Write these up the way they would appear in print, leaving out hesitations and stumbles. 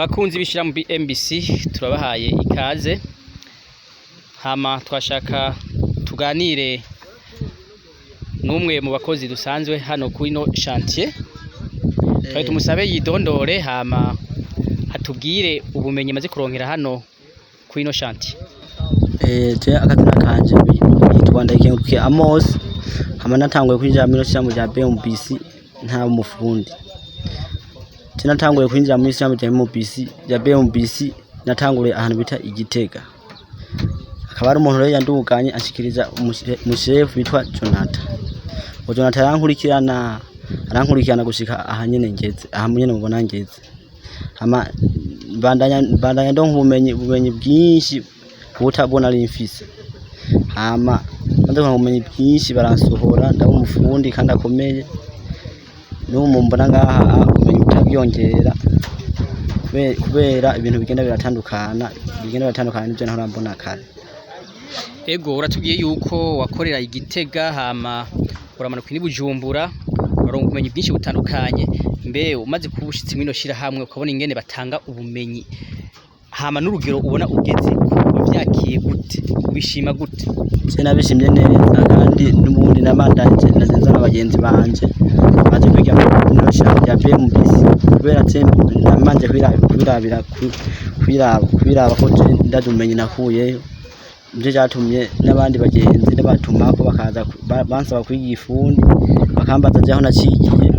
Bakunzi b'ishirahamwe BMBC turabahaye ikaze, hama twashaka tuganire n'umwe mu bakozi dusanzwe hano kuri no chantier. Twari tumusabe yidondore hama atubwire ubumenyi maze kuronkera hano kuri no chantier. Je akazina kanje yitwa ndayikengurukiye Amos, hama natanguye kwinjira muri shirahamwe rya BMBC nta umufundi. Natanguye kwinjira muri shirahamwe rya BMBC natanguriye ahantu bita Igitega. Akaba ari umuntu rero yanduganye ashikiriza umushefu witwa Jonathan. Jonathan arankurikirana gushika aha nyene ngeze, aha nyene mubona ngeze. Hama bandanya ndonka ubumenyi bwinshi butabona ari mfise. Hama ndonka ubumenyi bwinshi baransohora ndaba umufundi kandi akomeye. N'ubu mbona ngaha ubumenyi butabyongera kubera ibintu bigenda biratandukana n'ibyo nahora mbona kare. Ego uratubwiye yuko wakorera Igitega hama uramanuka ni Bujumbura, uronka ubumenyi bwinshi butandukanye. Mbe umaze kubushitse mwino shirahamwe ukabona ingene batanga ubumenyi, hama n'urugero ubona ugeze vyakiye gute, ubishima gute? Je nabishimye neza kandi n'ubundi namandanje nazenza n'abagenzi banje baje kwiga mwino shirahamwe rya BMBC kubera namanje kwiraba ko ndadumenye nakuyeyo. Nje cyatumye n'abandi bagenzi n'abatuma ko bakaza bansaba kwiga ifundi bakambaza aho nacigiye.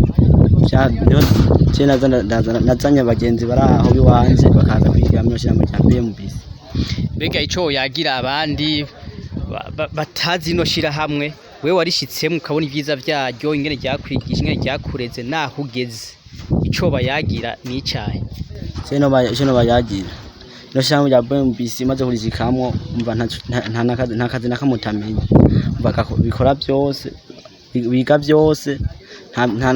Nazanye abagenzi baraho biwanje bakaza kwiga muri shirahamwe rya BMBC. Mbega ico yagira abandi batazi no shirahamwe, wewe warishitsemo ukabona ivyiza vyaryo, ingene ryakwigisha, ingene ryakureze naho ugeze, ico bayagira ni icahe? Ceno bayagira no shirahamwe rya BMBC maze kurizikamwo umva nta kazi nakamutamenya, umva bikora byose, biga byose,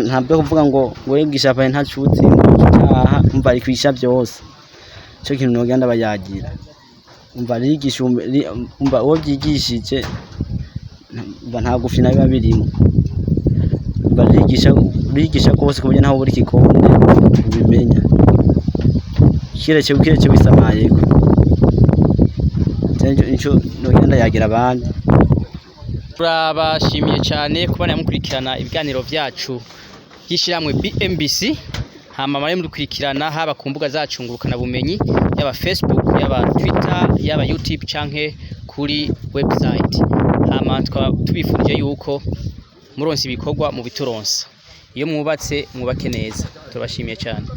nta byo kuvuga ngo wigisha pa ntacuzi cyaha, umva rikwisha byose. Cyo kintu nogenda bayagira, umva rigisha umva uwo byigishije umva nta gufina biba birimo, umva rigisha kose kubye ntaho buri kikonde ubimenya kirece wisamaye ko. Nico nogenda yagira abandi. Turabashimiye cyane kubana yamukurikirana ibiganiro vyacu y'ishirahamwe BMBC. Hama mare mudukurikirana haba ku mbuga zacu ngurukana bumenyi, yaba Facebook, yaba Twitter, yaba YouTube canke kuri website. Hama tubifurije yuko muronse ibikorwa mu bituronsa, iyo mwubatse mwubake neza. Turabashimiye cyane.